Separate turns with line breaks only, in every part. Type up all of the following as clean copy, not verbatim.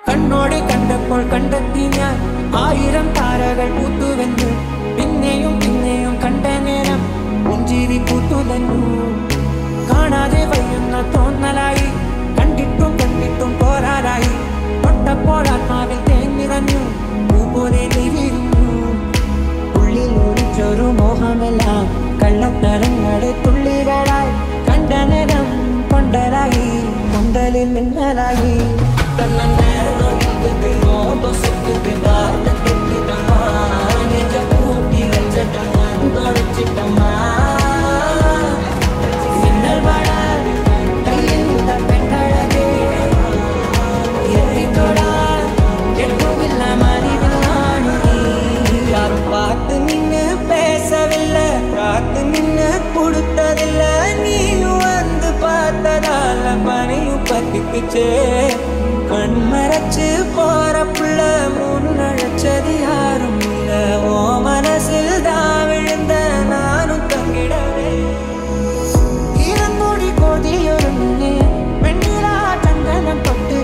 കണ്ണോടെ കണ്ടപ്പോൾ കണ്ടെത്തി ഞാൻ 1000 താരകൾ പൂത്തുവെന്ന് പിന്നെയും പിന്നെയും കണ്ട നേരം പുഞ്ചിരി പൂത്തുലഞ്ഞു കാണാതെ വയ്യുന്ന തോന്നലായി കണ്ടിട്ടും കണ്ടിട്ടും പോരാറായി തൊട്ടപ്പോൾ ആത്മാവിൽ തേങ്ങിറഞ്ഞു പൂ പോലെ നീ വിരിഞ്ഞു ഉള്ളിൽ ഒളിച്ചൊരു മോഹമെല്ലാം കള്ളത്തരങ്ങളെ തുള്ളികളായി കണ്ട നേരം കൊണ്ടലായി കൊണ്ടലിൽ മിന്നലായി கண்மரச்சு போற புள்ள முன்னழைச்சது யாரும் இல்ல ஓ மனசில் தான் விழுந்த நானும் தங்கிடவே ஈரமூடி கோதியொருன்னே வெண்ணிலா சந்தனம் தொட்டு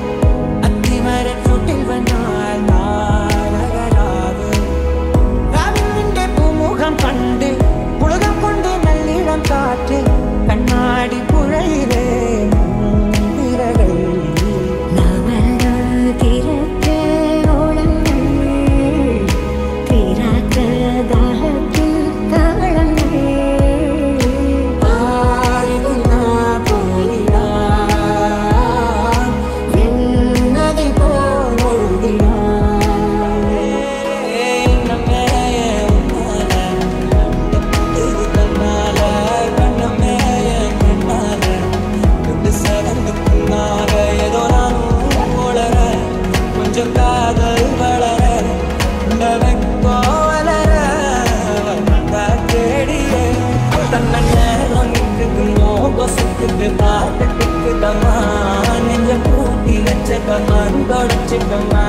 அத்திமரன் சுட்டில் வந்தால் நாளகலாது ராவில் நின்ற பூமுகம் கண்டு புலகம் கொண்டு நல்லிடம் காற்று கண்ணாடி புழையிலே Come on,